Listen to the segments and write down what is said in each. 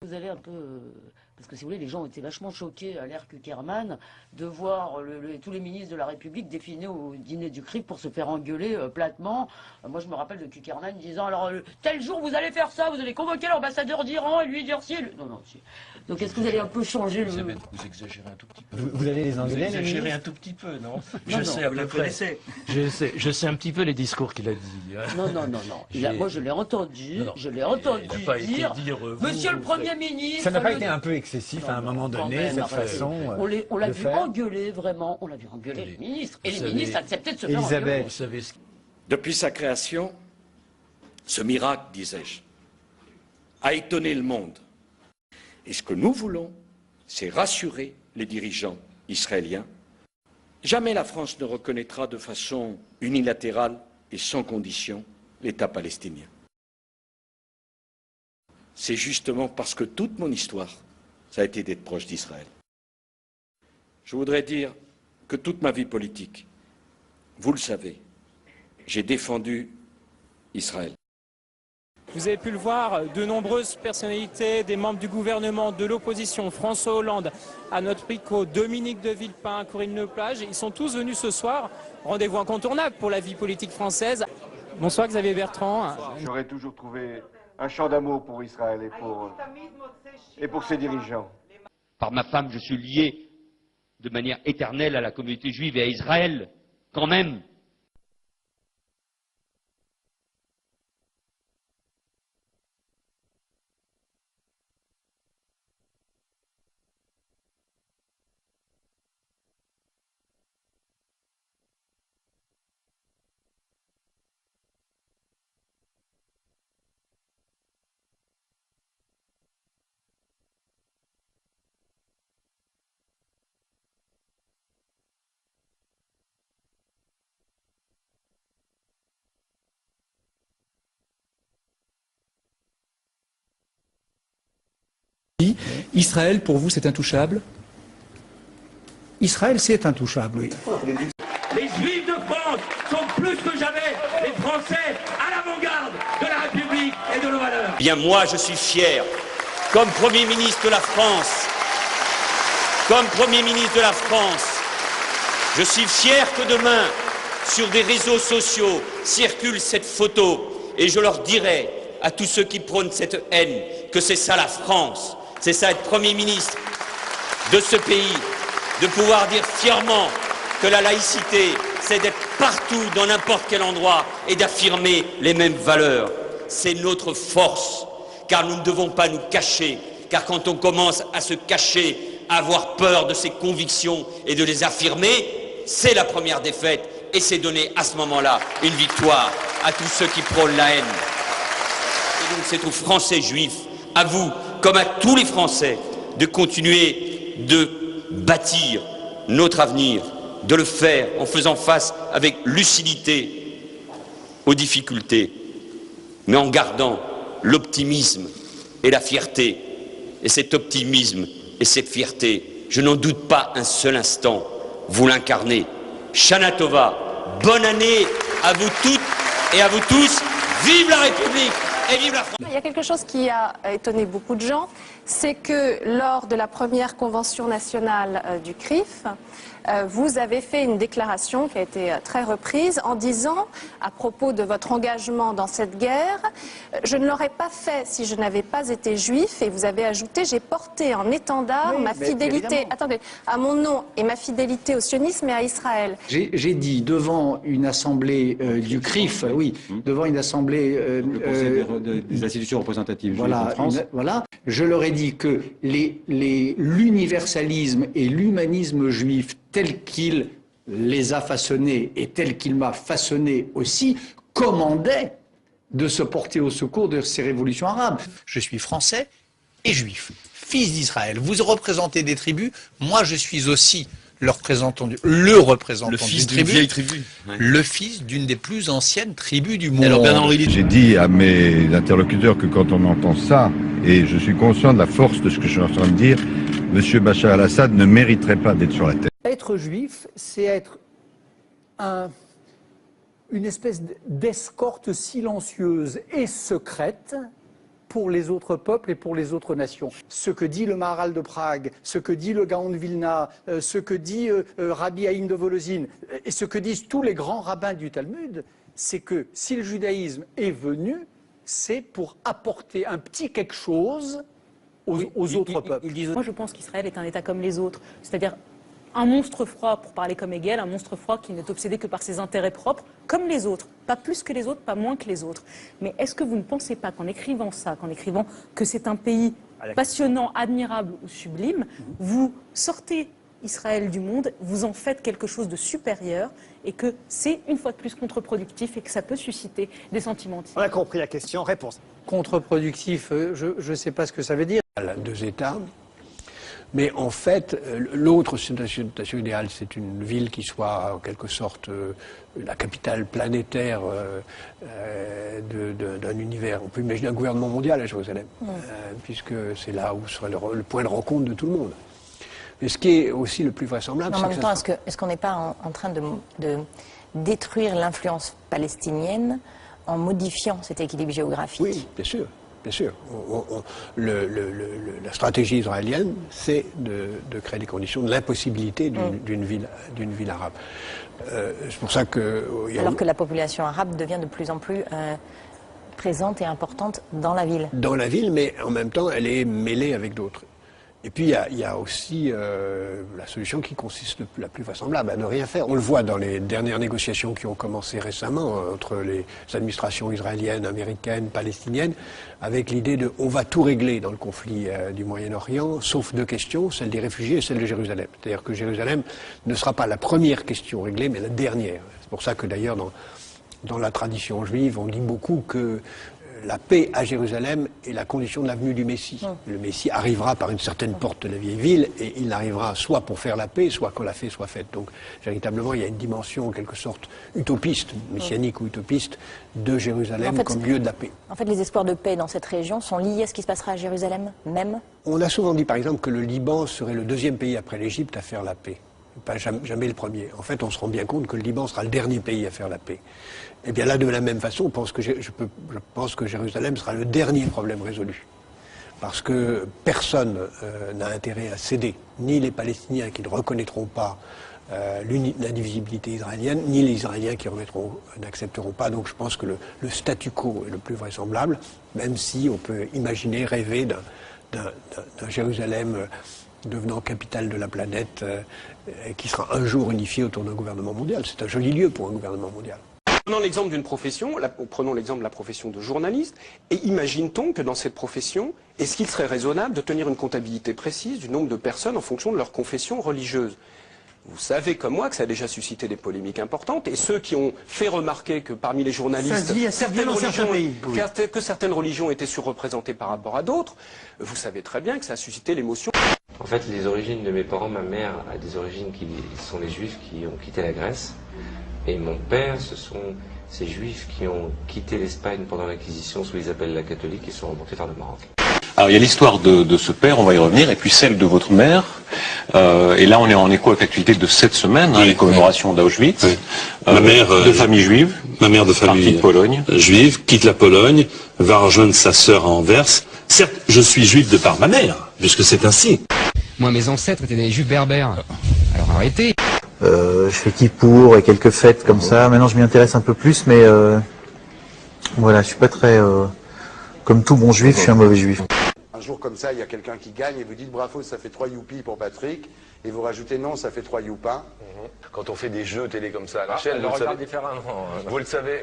Vous allez un peu, parce que si vous voulez, les gens ont été vachement choqués à l'ère Kuckerman de voir tous les ministres de la République défiler au dîner du CRIF pour se faire engueuler platement. Moi, je me rappelle de Kuckerman disant, alors, tel jour, vous allez faire ça, vous allez convoquer l'ambassadeur d'Iran et lui dire si... Non, non, si. Donc, est-ce que vous allez un peu changer le... Vous exagérez un tout petit peu. Vous allez les engueuler, Vous exagérez un tout petit peu, non? Je sais à peu près. Je sais un petit peu les discours qu'il a dit. Non, non, non, non. Moi, je l'ai entendu, je l'ai entendu dire, Monsieur le Premier ministre... Ça n'a pas été un peu excessif à un moment donné, cette façon on l'a vu engueuler, vraiment. On l'a vu engueuler les ministres. Et les ministres acceptaient de se faire engueuler. Vous savez ce... Depuis sa création, ce miracle, disais-je, a étonné le monde. Et ce que nous voulons, c'est rassurer les dirigeants israéliens. Jamais la France ne reconnaîtra de façon unilatérale et sans condition l'État palestinien. C'est justement parce que toute mon histoire, ça a été d'être proche d'Israël. Je voudrais dire que toute ma vie politique, vous le savez, j'ai défendu Israël. Vous avez pu le voir, de nombreuses personnalités, des membres du gouvernement, de l'opposition, François Hollande, Anne Picot, Dominique de Villepin, Corinne Lepage, ils sont tous venus ce soir. Rendez-vous incontournable pour la vie politique française. Bonsoir Xavier Bertrand. J'aurais toujours trouvé un chant d'amour pour Israël et pour ses dirigeants. Par ma femme, je suis lié de manière éternelle à la communauté juive et à Israël, quand même. Israël, pour vous, c'est intouchable? Israël, c'est intouchable, oui. Les Juifs de France sont plus que jamais les Français à l'avant-garde de la République et de nos valeurs. Bien moi, je suis fier, comme Premier ministre de la France, je suis fier que demain, sur des réseaux sociaux, circule cette photo et je leur dirai à tous ceux qui prônent cette haine que c'est ça la France, c'est ça être Premier ministre de ce pays, de pouvoir dire fièrement que la laïcité, c'est d'être partout, dans n'importe quel endroit, et d'affirmer les mêmes valeurs. C'est notre force, car nous ne devons pas nous cacher, car quand on commence à se cacher, à avoir peur de ses convictions et de les affirmer, c'est la première défaite, et c'est donner à ce moment-là une victoire à tous ceux qui prônent la haine. Et donc c'est aux Français juifs, à vous, comme à tous les Français, de continuer de bâtir notre avenir, de le faire en faisant face avec lucidité aux difficultés, mais en gardant l'optimisme et la fierté. Et cet optimisme et cette fierté, je n'en doute pas un seul instant, vous l'incarnez. Shana Tova, bonne année à vous toutes et à vous tous. Vive la République et vive la France! Il y a quelque chose qui a étonné beaucoup de gens, c'est que lors de la première convention nationale du CRIF, vous avez fait une déclaration qui a été très reprise en disant, à propos de votre engagement dans cette guerre, je ne l'aurais pas fait si je n'avais pas été juif, et vous avez ajouté, j'ai porté en étendard ma fidélité, à mon nom et ma fidélité au sionisme et à Israël. J'ai dit devant une assemblée du CRIF, devant une assemblée des institutions représentatives juives voilà, en France. Je leur ai dit que l'universalisme et l'humanisme juif tel qu'il les a façonnés et tel qu'il m'a façonné aussi, commandait de se porter au secours de ces révolutions arabes. Je suis français et juif, fils d'Israël. Vous représentez des tribus, moi je suis aussi le représentant fils d'une vieille tribu. Ouais. Le fils d'une des plus anciennes tribus du monde. Alors Bernard-Henri, j'ai dit à mes interlocuteurs que quand on entend ça, et je suis conscient de la force de ce que je suis en train de dire, M. Bachar al-Assad ne mériterait pas d'être sur la terre. Être juif, c'est être une espèce d'escorte silencieuse et secrète pour les autres peuples et pour les autres nations. Ce que dit le Maharal de Prague, ce que dit le Gaon de Vilna, ce que dit Rabbi Haïm de Volozine, et ce que disent tous les grands rabbins du Talmud, c'est que si le judaïsme est venu, c'est pour apporter un petit quelque chose aux autres peuples. Moi, je pense qu'Israël est un État comme les autres, c'est-à-dire un monstre froid, pour parler comme Hegel, un monstre froid qui n'est obsédé que par ses intérêts propres, comme les autres. Pas plus que les autres, pas moins que les autres. Mais est-ce que vous ne pensez pas qu'en écrivant ça, qu'en écrivant que c'est un pays passionnant, admirable ou sublime, vous sortez Israël du monde, vous en faites quelque chose de supérieur et que c'est une fois de plus contre-productif et que ça peut susciter des sentiments. On a compris la question, réponse. Contre-productif, je ne sais pas ce que ça veut dire. Deux États. Mais en fait, l'autre situation idéale, c'est une ville qui soit en quelque sorte la capitale planétaire d'un univers. On peut imaginer un gouvernement mondial à Jérusalem, puisque c'est là où serait le point de rencontre de tout le monde. Mais ce qui est aussi le plus vraisemblable, c'est en même temps, est-ce qu'on n'est pas en train de détruire l'influence palestinienne en modifiant cet équilibre géographique? Oui, bien sûr. Bien sûr. La stratégie israélienne, c'est de créer des conditions de l'impossibilité d'une ville arabe. C'est pour ça que... Alors que la population arabe devient de plus en plus présente et importante dans la ville. Dans la ville, mais en même temps, elle est mêlée avec d'autres. Et puis, il y a aussi la solution qui consiste la plus vraisemblable à ne rien faire. On le voit dans les dernières négociations qui ont commencé récemment entre les administrations israéliennes, américaines, palestiniennes, avec l'idée de on va tout régler dans le conflit du Moyen-Orient, sauf deux questions, celle des réfugiés et celle de Jérusalem. C'est-à-dire que Jérusalem ne sera pas la première question réglée, mais la dernière. C'est pour ça que d'ailleurs, dans la tradition juive, on dit beaucoup que la paix à Jérusalem est la condition de la venue du Messie. Le Messie arrivera par une certaine porte de la vieille ville et il arrivera soit pour faire la paix, soit quand la paix soit faite. Donc, véritablement, il y a une dimension en quelque sorte utopiste, messianique ou utopiste, de Jérusalem comme lieu de la paix. En fait, les espoirs de paix dans cette région sont liés à ce qui se passera à Jérusalem même? On a souvent dit, par exemple, que le Liban serait le deuxième pays après l'Égypte à faire la paix. Pas jamais le premier. En fait, on se rend bien compte que le Liban sera le dernier pays à faire la paix. Et bien là, de la même façon, je pense que Jérusalem sera le dernier problème résolu. Parce que personne n'a intérêt à céder, ni les Palestiniens qui ne reconnaîtront pas l'indivisibilité israélienne, ni les Israéliens qui n'accepteront pas. Donc je pense que le statu quo est le plus vraisemblable, même si on peut imaginer, rêver d'un Jérusalem devenant capitale de la planète, qui sera un jour unifié autour d'un gouvernement mondial. C'est un joli lieu pour un gouvernement mondial. Prenons l'exemple d'une profession, prenons l'exemple de la profession de journaliste, et imagine-t-on que dans cette profession, est-ce qu'il serait raisonnable de tenir une comptabilité précise du nombre de personnes en fonction de leur confession religieuse? Vous savez comme moi que ça a déjà suscité des polémiques importantes, et ceux qui ont fait remarquer que parmi les journalistes, que certaines religions étaient surreprésentées par rapport à d'autres, vous savez très bien que ça a suscité l'émotion. En fait, les origines de mes parents, ma mère a des origines qui sont les Juifs qui ont quitté la Grèce. Et mon père, ce sont ces Juifs qui ont quitté l'Espagne pendant l'Inquisition sous Isabelle la catholique et sont remontés vers le Maroc. Alors il y a l'histoire de ce père, on va y revenir, et puis celle de votre mère. Et là on est en écho avec l'actualité de cette semaine, les commémorations d'Auschwitz. Oui. Ma mère de famille juive. Ma mère de famille Pologne. Juive quitte la Pologne, va rejoindre sa sœur à Anvers. Certes, je suis juif de par ma mère, puisque c'est ainsi. Moi mes ancêtres étaient des juifs berbères. Alors arrêtez. Je fais Kippour et quelques fêtes comme ça. Maintenant, je m'y intéresse un peu plus, mais voilà, je suis pas très... comme tout bon juif, je suis un mauvais juif. Un jour comme ça, il y a quelqu'un qui gagne et vous dites bravo, ça fait 3 youpi pour Patrick, et vous rajoutez non, ça fait 3 youpins. Quand on fait des jeux télé comme ça à la chaîne, vous le savez,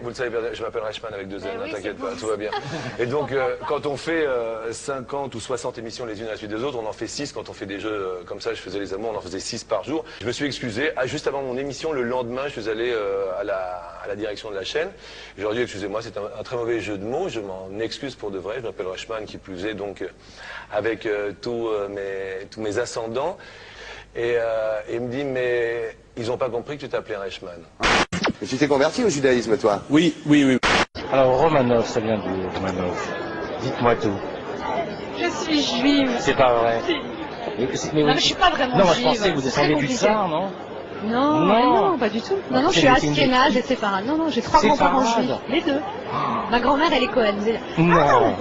je m'appelle Reichmann avec 2 N, ne t'inquiète pas, tout va bien. Et donc, quand on fait 50 ou 60 émissions les unes à la suite des autres, on en fait 6. Quand on fait des jeux comme ça, je faisais les amours, on en faisait 6 par jour. Je me suis excusé, juste avant mon émission, le lendemain, je suis allé à la direction de la chaîne. Je leur ai dit, excusez-moi, c'est un très mauvais jeu de mots, je m'en excuse pour de vrai, je m'appelle Reichmann, qui plus est, donc avec tous mes ascendants. Et il me dit, mais ils n'ont pas compris que tu t'appelais Reichmann. Mais tu t'es converti au judaïsme, toi? Oui. Alors, Romanov, ça vient d'où, Romanov? Dites-moi tout. Je suis juive. C'est pas vrai. Non, mais je suis pas vraiment juive. Non, moi je pensais que vous descendiez du tsar, non? Non, pas du tout. Non, je suis ashkénaze et séfarade. Non, j'ai 3 grands-parents juifs. Les 2. Ma grand-mère, elle est Cohen. Non.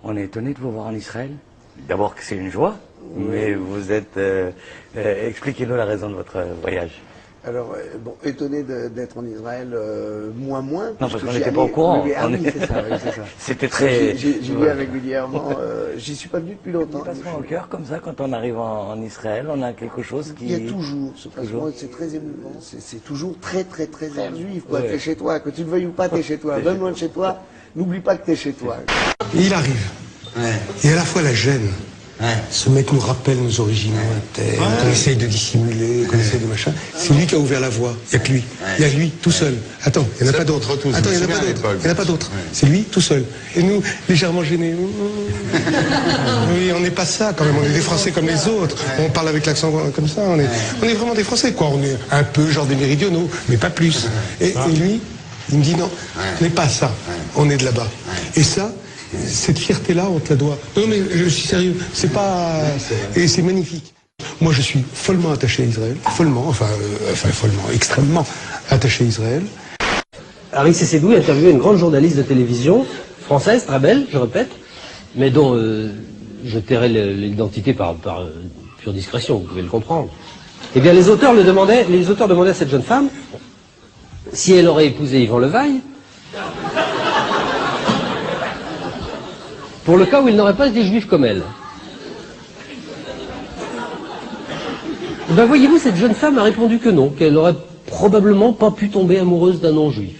On est étonné de vous voir en Israël. D'abord que c'est une joie, mais vous êtes... expliquez-nous la raison de votre voyage. Alors, bon, étonné d'être en Israël, moins. Non, parce qu'on n'était pas au courant. Oui, c'est ça. C'était très... J'y vais régulièrement. J'y suis pas venu depuis longtemps. Il passe au cœur comme ça, quand on arrive en Israël, on a quelque chose qui... Il y a toujours ce passement, c'est très émouvant. C'est toujours très air juif. T'es chez toi, que tu le veuilles ou pas, t'es chez toi. Même loin de chez toi, n'oublie pas que t'es chez toi. Et il arrive. Et à la fois la gêne. Ce mec nous rappelle nos origines lointaines, qu'on essaye de dissimuler, qu'on essaye de machin. C'est lui qui a ouvert la voie. Il n'y a que lui. Il y a lui, tout seul. Attends, il n'y en a pas d'autres. Attends, il n'y en a pas d'autres. Il n'y en a pas d'autres. C'est lui, tout seul. Et nous, légèrement gênés. Oui, on n'est pas ça quand même. On est des Français comme les autres. On parle avec l'accent comme ça. On est vraiment des Français, quoi. On est un peu genre des méridionaux, mais pas plus. Et lui, il me dit non, on n'est pas ça. On est de là-bas. Et ça, cette fierté-là, on te la doit. Non, mais je suis sérieux, c'est pas... Et c'est magnifique. Moi, je suis follement attaché à Israël. Follement, extrêmement attaché à Israël. Harry Cécédou a interviewé une grande journaliste de télévision, française, très belle, je répète, mais dont je tairai l'identité par pure discrétion, vous pouvez le comprendre. Eh bien, les auteurs demandaient à cette jeune femme si elle aurait épousé Yvan Levaille, pour le cas où il n'aurait pas été juif comme elle. Ben voyez-vous, cette jeune femme a répondu que non, qu'elle n'aurait probablement pas pu tomber amoureuse d'un non-juif.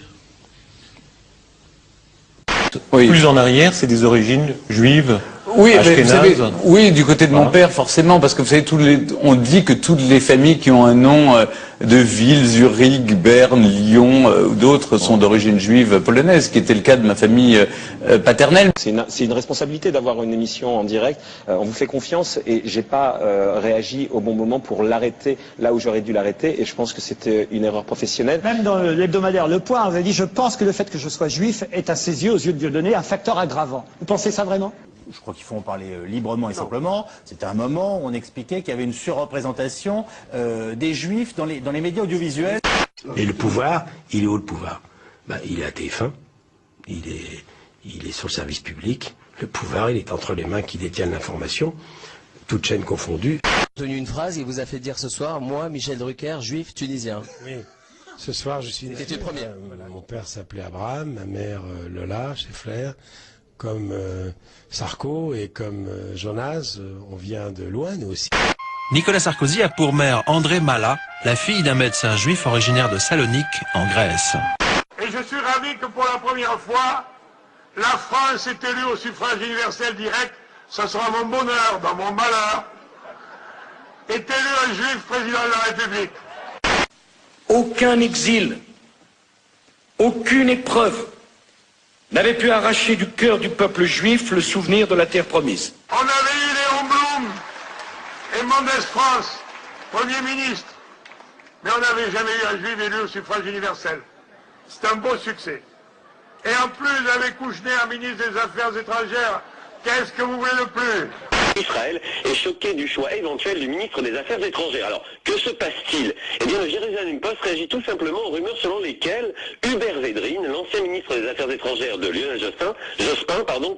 Oui. Plus en arrière, c'est des origines juives. Oui, mais vous savez, oui, du côté de mon père, forcément, parce que vous savez, on dit que toutes les familles qui ont un nom de ville, Zurich, Berne, Lyon ou d'autres sont d'origine juive polonaise, qui était le cas de ma famille paternelle. C'est une responsabilité d'avoir une émission en direct. On vous fait confiance et j'ai pas réagi au bon moment pour l'arrêter là où j'aurais dû l'arrêter et je pense que c'était une erreur professionnelle. Même dans l'hebdomadaire Le Point, vous avez dit « Je pense que le fait que je sois juif est à ses yeux, aux yeux de Dieudonné, un facteur aggravant ». Vous pensez ça vraiment ? Je crois qu'il faut en parler librement et simplement. C'était un moment où on expliquait qu'il y avait une surreprésentation des juifs dans les médias audiovisuels. Et le pouvoir, il est où le pouvoir? Il est à TF1, il est sur le service public. Le pouvoir, il est entre les mains qui détiennent l'information, toutes chaînes confondues. Il a tenu une phrase, il vous a fait dire ce soir, moi, Michel Drucker, juif tunisien. Oui, ce soir, je suis... C'était une première. Mon père s'appelait Abraham, ma mère Lola, chez Flair. Comme Sarko et comme Jonas, on vient de loin, nous aussi. Nicolas Sarkozy a pour mère André Mala, la fille d'un médecin juif originaire de Salonique, en Grèce. Et je suis ravi que pour la première fois, la France est élue au suffrage universel direct. Ça sera mon bonheur, dans mon malheur. Est élu un juif président de la République. Aucun exil, aucune épreuve n'avait pu arracher du cœur du peuple juif le souvenir de la terre promise. On avait eu Léon Blum et Mendès France, Premier ministre, mais on n'avait jamais eu un juif élu au suffrage universel. C'est un beau succès. Et en plus, j'avais Kouchner, ministre des Affaires étrangères. Qu'est-ce que vous voulez de plus ? Israël est choqué du choix éventuel du ministre des Affaires étrangères. Alors, que se passe-t-il? Eh bien, le Jérusalem Post réagit tout simplement aux rumeurs selon lesquelles Hubert Védrine, l'ancien ministre des Affaires étrangères de Lionel Jospin,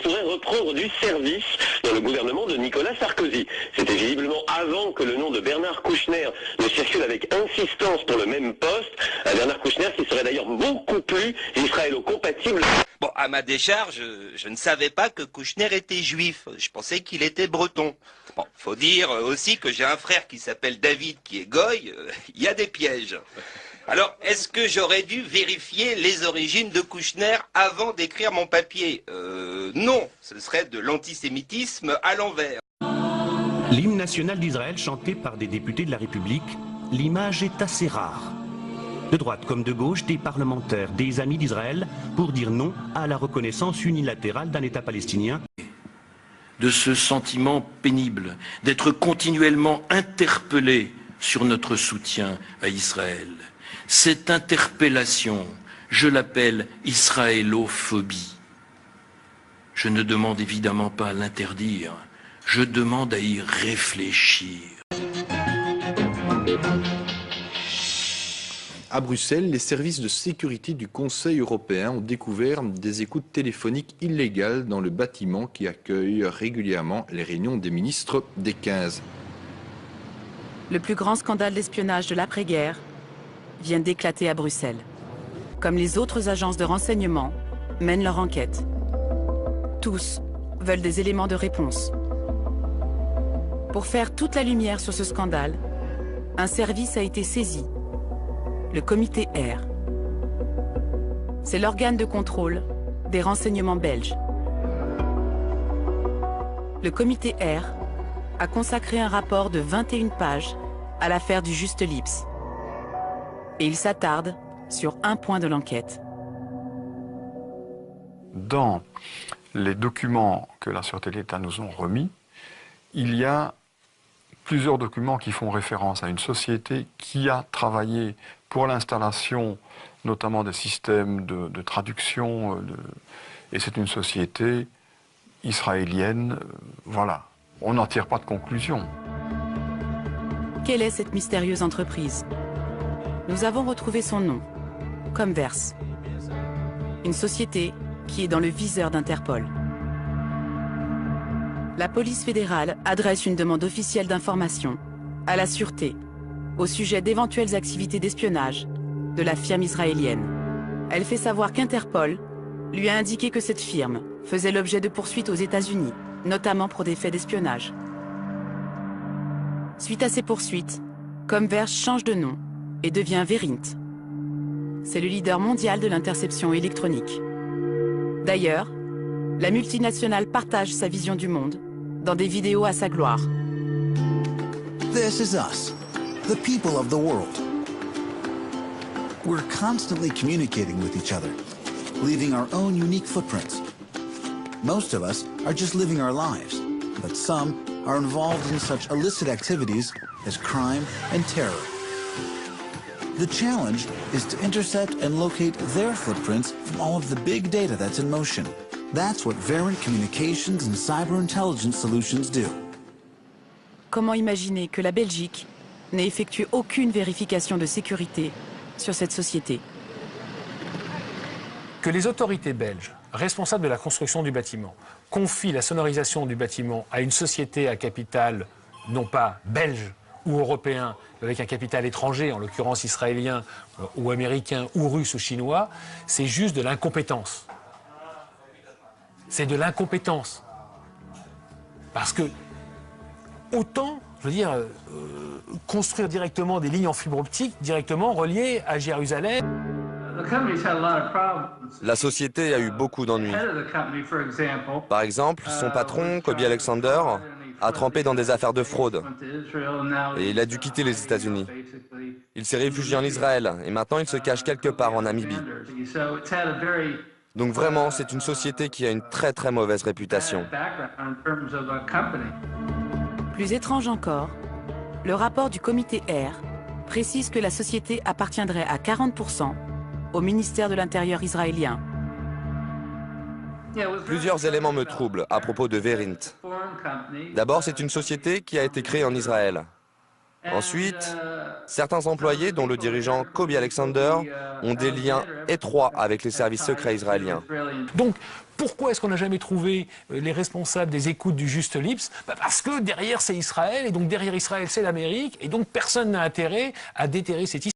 pourrait reprendre du service dans le gouvernement de Nicolas Sarkozy. C'était visiblement avant que le nom de Bernard Kouchner ne circule avec insistance pour le même poste. Bernard Kouchner qui serait d'ailleurs beaucoup plus israélo-compatible. Bon, à ma décharge, je ne savais pas que Kouchner était juif. Je pensais qu'il était breton. Bon, faut dire aussi que j'ai un frère qui s'appelle David, qui est goy. Il y a des pièges. Alors, est-ce que j'aurais dû vérifier les origines de Kouchner avant d'écrire mon papier? Non, ce serait de l'antisémitisme à l'envers. L'hymne national d'Israël chanté par des députés de la République, l'image est assez rare. De droite comme de gauche, des parlementaires, des amis d'Israël, pour dire non à la reconnaissance unilatérale d'un État palestinien. De ce sentiment pénible, d'être continuellement interpellé sur notre soutien à Israël. Cette interpellation, je l'appelle israélophobie. Je ne demande évidemment pas à l'interdire, je demande à y réfléchir. À Bruxelles, les services de sécurité du Conseil européen ont découvert des écoutes téléphoniques illégales dans le bâtiment qui accueille régulièrement les réunions des ministres des 15. Le plus grand scandale d'espionnage de l'après-guerre vient d'éclater à Bruxelles. Comme les autres agences de renseignement mènent leur enquête. Tous veulent des éléments de réponse. Pour faire toute la lumière sur ce scandale, un service a été saisi. Le comité R. C'est l'organe de contrôle des renseignements belges. Le comité R a consacré un rapport de 21 pages à l'affaire du Juste Lips. Et il s'attarde sur un point de l'enquête. Dans les documents que la Sûreté de l'État nous ont remis, il y a plusieurs documents qui font référence à une société qui a travaillé pour l'installation notamment des systèmes de traduction, et c'est une société israélienne, voilà. On n'en tire pas de conclusion. Quelle est cette mystérieuse entreprise? Nous avons retrouvé son nom, Comverse. Une société qui est dans le viseur d'Interpol. La police fédérale adresse une demande officielle d'information à la Sûreté au sujet d'éventuelles activités d'espionnage de la firme israélienne. Elle fait savoir qu'Interpol lui a indiqué que cette firme faisait l'objet de poursuites aux États-Unis, notamment pour des faits d'espionnage. Suite à ces poursuites, Comverse change de nom et devient Verint. C'est le leader mondial de l'interception électronique. D'ailleurs, la multinationale partage sa vision du monde dans des vidéos à sa gloire. This is us, the people of the world. We're constantly communicating with each other, leaving our own unique footprints. Most of us are just living our lives, but some are involved in such illicit activities as crime and terror. The challenge is to intercept and locate their footprints from all of the big data that's in motion. That's what Verint Communications and Cyber Intelligence Solutions do. Comment imaginer que la Belgique n'ait effectué aucune vérification de sécurité sur cette société? Que les autorités belges, responsables de la construction du bâtiment, confient la sonorisation du bâtiment à une société à capital, non pas belge ou européen, mais avec un capital étranger, en l'occurrence israélien ou américain ou russe ou chinois, c'est juste de l'incompétence. C'est de l'incompétence. Parce que autant, je veux dire, construire directement des lignes en fibre optique, directement reliées à Jérusalem. La société a eu beaucoup d'ennuis. Par exemple, son patron, Kobi Alexander, a trempé dans des affaires de fraude. Et il a dû quitter les États-Unis. Il s'est réfugié en Israël et maintenant il se cache quelque part en Namibie. Donc vraiment, c'est une société qui a une très très mauvaise réputation. Plus étrange encore, le rapport du comité R précise que la société appartiendrait à 40% au ministère de l'Intérieur israélien. Plusieurs éléments me troublent à propos de Verint. D'abord, c'est une société qui a été créée en Israël. Ensuite, certains employés, dont le dirigeant Kobi Alexander, ont des liens étroits avec les services secrets israéliens. Donc, pourquoi est-ce qu'on n'a jamais trouvé les responsables des écoutes du Juste Lips? Parce que derrière c'est Israël, et donc derrière Israël c'est l'Amérique, et donc personne n'a intérêt à déterrer cette histoire.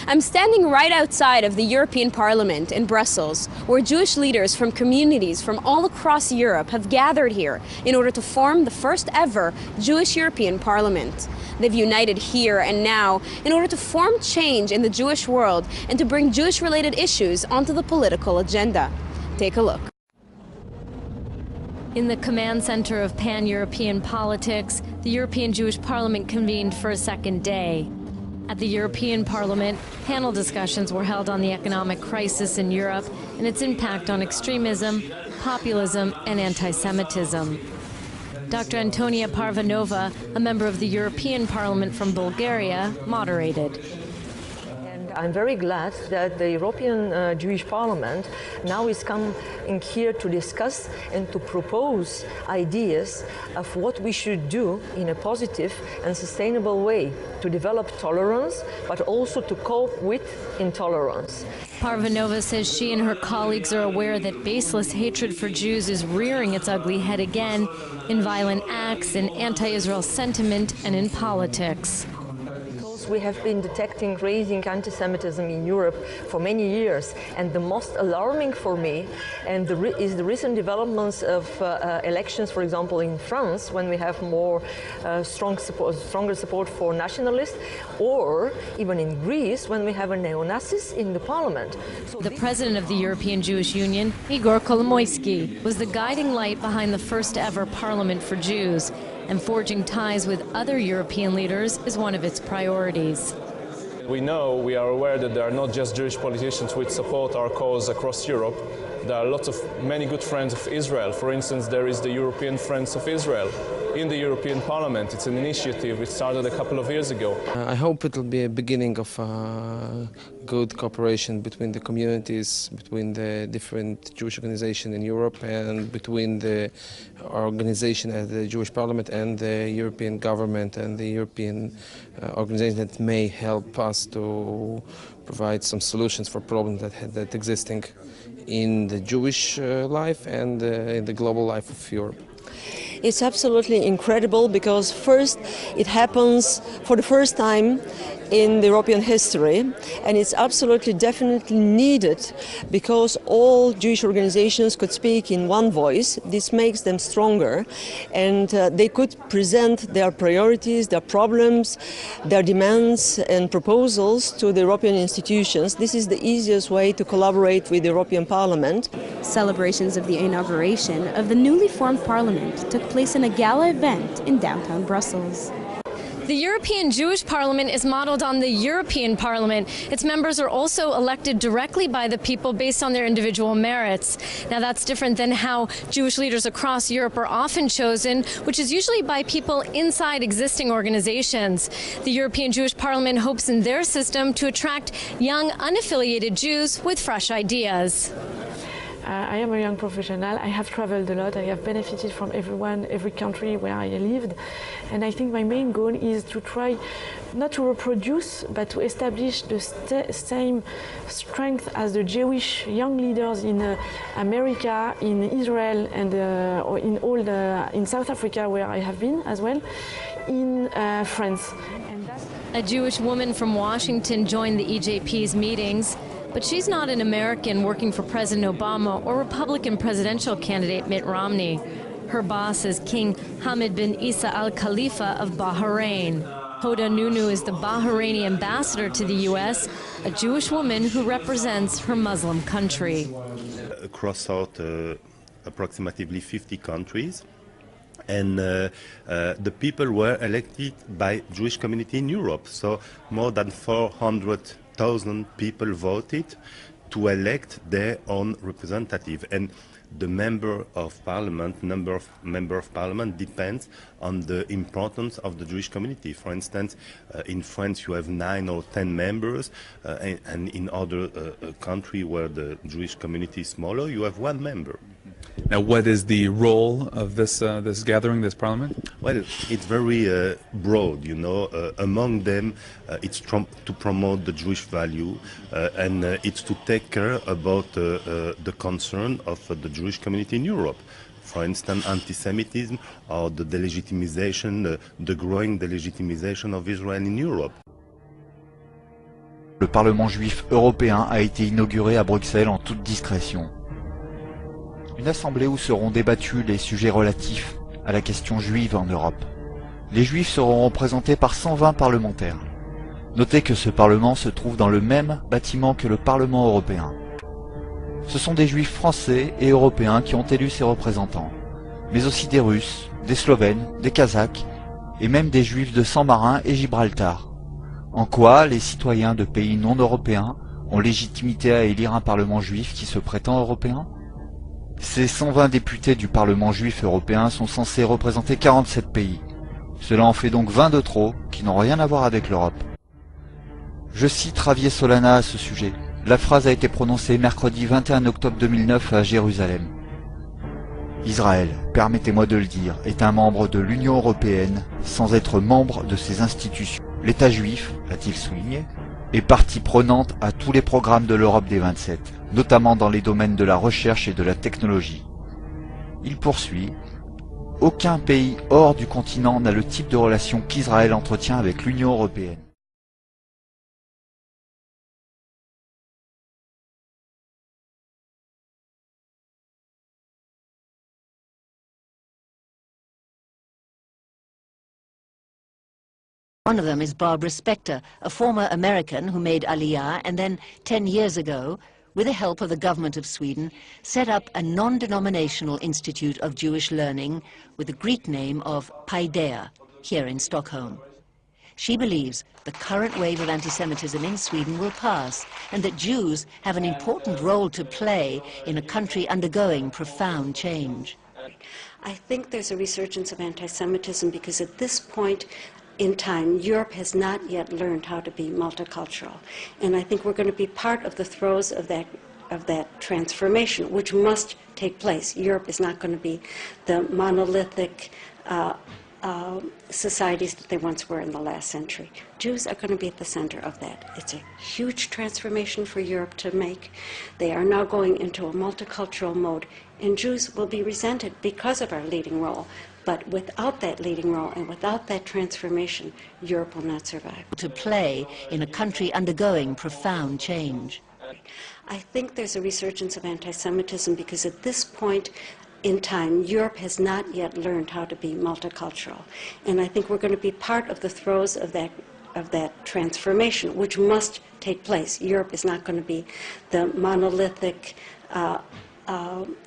I'm standing right outside of the European Parliament in Brussels, where Jewish leaders from communities from all across Europe have gathered here in order to form the first ever Jewish European Parliament. They've united here and now in order to form change in the Jewish world and to bring Jewish-related issues onto the political agenda. Take a look. In the command center of pan-European politics, the European Jewish Parliament convened for a second day. At the European Parliament, panel discussions were held on the economic crisis in Europe and its impact on extremism, populism, and anti-Semitism. Dr. Antonia Parvanova, a member of the European Parliament from Bulgaria, moderated. I'm very glad that the European Jewish Parliament now is coming here to discuss and to propose ideas of what we should do in a positive and sustainable way to develop tolerance, but also to cope with intolerance. Parvanova says she and her colleagues are aware that baseless hatred for Jews is rearing its ugly head again in violent acts, in anti-Israel sentiment, and in politics. We have been detecting rising anti-Semitism in Europe for many years, and the most alarming for me is the recent developments of elections, for example, in France, when we have more stronger support for nationalists, or even in Greece, when we have a neo-Nazis in the parliament. So the president of the European Jewish Union, Igor Kolomoisky, was the guiding light behind the first ever parliament for Jews, and forging ties with other European leaders is one of its priorities. We are aware that there are not just Jewish politicians which support our cause across Europe. There are many good friends of Israel. For instance, there is the European Friends of Israel in the European Parliament. It's an initiative which started a couple of years ago. I hope it will be a beginning of good cooperation between the communities, between the different Jewish organizations in Europe, and between the organization at the Jewish Parliament and the European government and the European organization that may help us to provide some solutions for problems that existing in the Jewish life and in the global life of Europe. It's absolutely incredible because first it happens for the first time in the European history, and it's absolutely definitely needed because all Jewish organizations could speak in one voice. This makes them stronger, and they could present their priorities, their problems, their demands and proposals to the European institutions. This is the easiest way to collaborate with the European Parliament. Celebrations of the inauguration of the newly formed Parliament took place in a gala event in downtown Brussels. The European Jewish Parliament is modeled on the European Parliament. Its members are also elected directly by the people based on their individual merits. Now, that's different than how Jewish leaders across Europe are often chosen, which is usually by people inside existing organizations. The European Jewish Parliament hopes in their system to attract young, unaffiliated Jews with fresh ideas. I am a young professional. I have traveled a lot. I have benefited from every country where I lived. And I think my main goal is to try not to reproduce, but to establish the same strength as the Jewish young leaders in America, in Israel, and or in South Africa, where I have been as well, in France. A Jewish woman from Washington joined the EJP's meetings. But she's not an American working for President Obama or Republican presidential candidate Mitt Romney. Her boss is King Hamad bin Isa Al Khalifa of Bahrain. Hoda Nunu is the Bahraini ambassador to the U.S., a Jewish woman who represents her Muslim country. Across approximately 50 countries. And the people were elected by Jewish community in Europe. So more than 400,000 people voted to elect their own representative. And the number of parliament depends on the importance of the Jewish community. For instance, in France you have 9 or 10 members, and in other countries where the Jewish community is smaller, you have 1 member. Now, what is the role of this this gathering, this parliament? Well, it's very broad, you know. Among them, it's to promote the Jewish value, and it's to take care about the concern of the Jewish community in Europe. For instance, anti-Semitism or the delegitimization, the growing delegitimization of Israel in Europe. Le Parlement juif européen a été inauguré à Bruxelles en toute discrétion. Une assemblée où seront débattus les sujets relatifs à la question juive en Europe. Les juifs seront représentés par 120 parlementaires. Notez que ce parlement se trouve dans le même bâtiment que le Parlement européen. Ce sont des juifs français et européens qui ont élu ces représentants, mais aussi des Russes, des Slovènes, des Kazakhs et même des juifs de San Marin et Gibraltar. En quoi les citoyens de pays non européens ont légitimité à élire un parlement juif qui se prétend européen ? Ces 120 députés du Parlement juif européen sont censés représenter 47 pays. Cela en fait donc 20 de trop qui n'ont rien à voir avec l'Europe. Je cite Javier Solana à ce sujet. La phrase a été prononcée mercredi 21 octobre 2009 à Jérusalem. Israël, permettez-moi de le dire, est un membre de l'Union européenne sans être membre de ses institutions. L'État juif, a-t-il souligné, est partie prenante à tous les programmes de l'Europe des 27, notamment dans les domaines de la recherche et de la technologie. Il poursuit. Aucun pays hors du continent n'a le type de relation qu'Israël entretient avec l'Union européenne. One of them is Barbara Specter, a former American who made Aliyah and then 10 years ago, with the help of the government of Sweden, set up a non-denominational institute of Jewish learning with the Greek name of Paideia, here in Stockholm. She believes the current wave of anti-Semitism in Sweden will pass and that Jews have an important role to play in a country undergoing profound change. I think there's a resurgence of anti-Semitism because at this point in time, Europe has not yet learned how to be multicultural. And I think we're going to be part of the throes of that transformation, which must take place. Europe is not going to be the monolithic societies that they once were in the last century. Jews are going to be at the center of that. It's a huge transformation for Europe to make. They are now going into a multicultural mode, and Jews will be resented because of our leading role. But without that leading role and without that transformation, Europe will not survive. To play in a country undergoing profound change. I think there's a resurgence of anti-Semitism because at this point in time, Europe has not yet learned how to be multicultural. And I think we're going to be part of the throes of that transformation, which must take place. Europe is not going to be the monolithic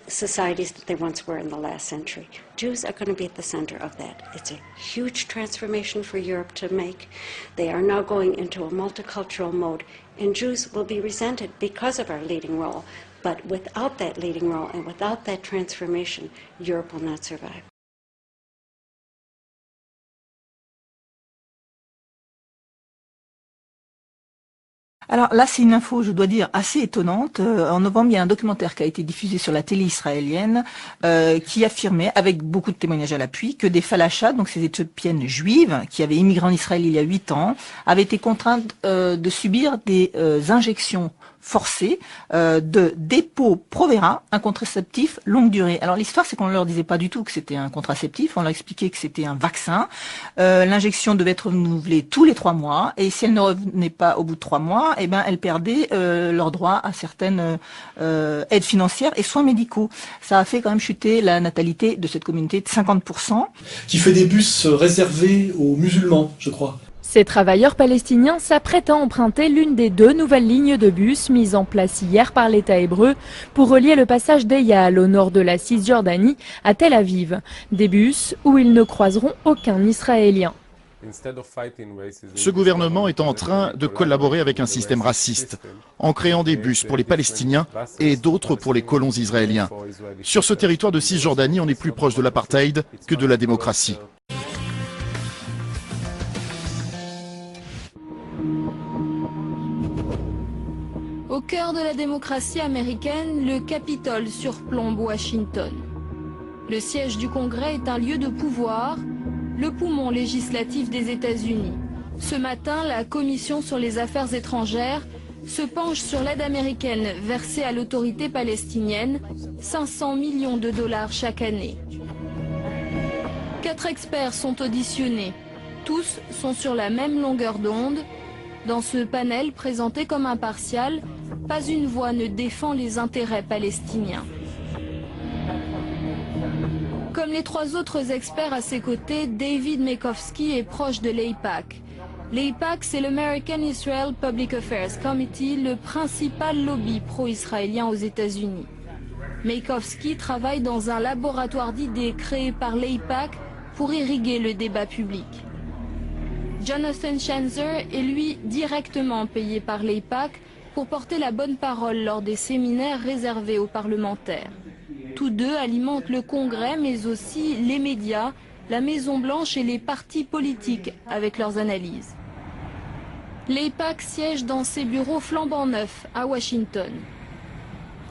societies that they once were in the last century. Jews are going to be at the center of that. It's a huge transformation for Europe to make. They are now going into a multicultural mode, and Jews will be resented because of our leading role. But without that leading role and without that transformation, Europe will not survive. Alors là, c'est une info, je dois dire, assez étonnante. En novembre, il y a un documentaire qui a été diffusé sur la télé israélienne qui affirmait, avec beaucoup de témoignages à l'appui, que des falachas, donc ces éthiopiennes juives, qui avaient immigré en Israël il y a 8 ans, avaient été contraintes de subir des injections forcées de dépôt Provera, un contraceptif longue durée. Alors l'histoire, c'est qu'on ne leur disait pas du tout que c'était un contraceptif, on leur expliquait que c'était un vaccin. L'injection devait être renouvelée tous les 3 mois, et si elle ne revenait pas au bout de 3 mois, eh ben, elles perdaient leur droit à certaines aides financières et soins médicaux. Ça a fait quand même chuter la natalité de cette communauté de 50%. Qui fait des bus réservés aux musulmans, je crois. Ces travailleurs palestiniens s'apprêtent à emprunter l'une des 2 nouvelles lignes de bus mises en place hier par l'État hébreu pour relier le passage d'Eyal au nord de la Cisjordanie à Tel Aviv. Des bus où ils ne croiseront aucun Israélien. Ce gouvernement est en train de collaborer avec un système raciste, en créant des bus pour les Palestiniens et d'autres pour les colons israéliens. Sur ce territoire de Cisjordanie, on est plus proche de l'apartheid que de la démocratie. Au cœur de la démocratie américaine, le Capitole surplombe Washington. Le siège du Congrès est un lieu de pouvoir, le poumon législatif des États-Unis. Ce matin, la Commission sur les affaires étrangères se penche sur l'aide américaine versée à l'autorité palestinienne, 500 millions de dollars chaque année. 4 experts sont auditionnés. Tous sont sur la même longueur d'onde. Dans ce panel présenté comme impartial, pas une voix ne défend les intérêts palestiniens. Comme les 3 autres experts à ses côtés, David Mekowski est proche de l'AIPAC. L'AIPAC, c'est l'American Israel Public Affairs Committee, le principal lobby pro-israélien aux États-Unis. Mekowski travaille dans un laboratoire d'idées créé par l'AIPAC pour irriguer le débat public. Jonathan Schanzer est lui directement payé par l'AIPAC pour porter la bonne parole lors des séminaires réservés aux parlementaires. Tous 2 alimentent le Congrès, mais aussi les médias, la Maison-Blanche et les partis politiques avec leurs analyses. l'AIPAC siège dans ses bureaux flambant neufs à Washington.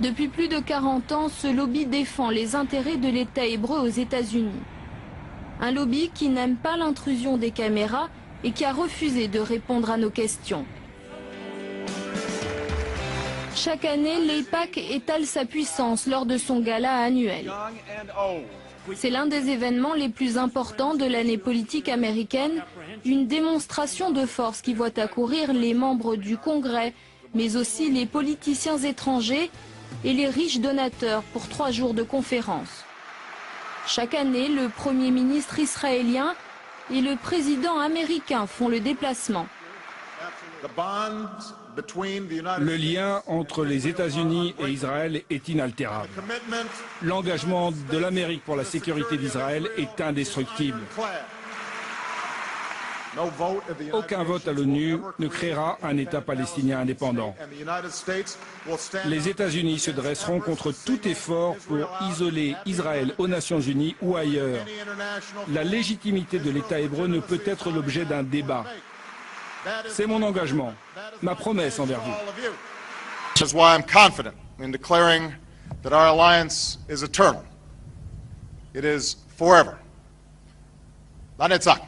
Depuis plus de 40 ans, ce lobby défend les intérêts de l'État hébreu aux États-Unis. Un lobby qui n'aime pas l'intrusion des caméras et qui a refusé de répondre à nos questions. Chaque année, l'AIPAC étale sa puissance lors de son gala annuel. C'est l'un des événements les plus importants de l'année politique américaine, une démonstration de force qui voit accourir les membres du Congrès, mais aussi les politiciens étrangers et les riches donateurs pour 3 jours de conférences. Chaque année, le Premier ministre israélien et le président américain font le déplacement. Le lien entre les États-Unis et Israël est inaltérable. L'engagement de l'Amérique pour la sécurité d'Israël est indestructible. Aucun vote à l'ONU ne créera un État palestinien indépendant. Les États-Unis se dresseront contre tout effort pour isoler Israël aux Nations Unies ou ailleurs. La légitimité de l'État hébreu ne peut être l'objet d'un débat. C'est mon engagement, ma promesse envers vous. That's why I'm confident in declaring that our alliance is eternal. It is forever. Lanetzach.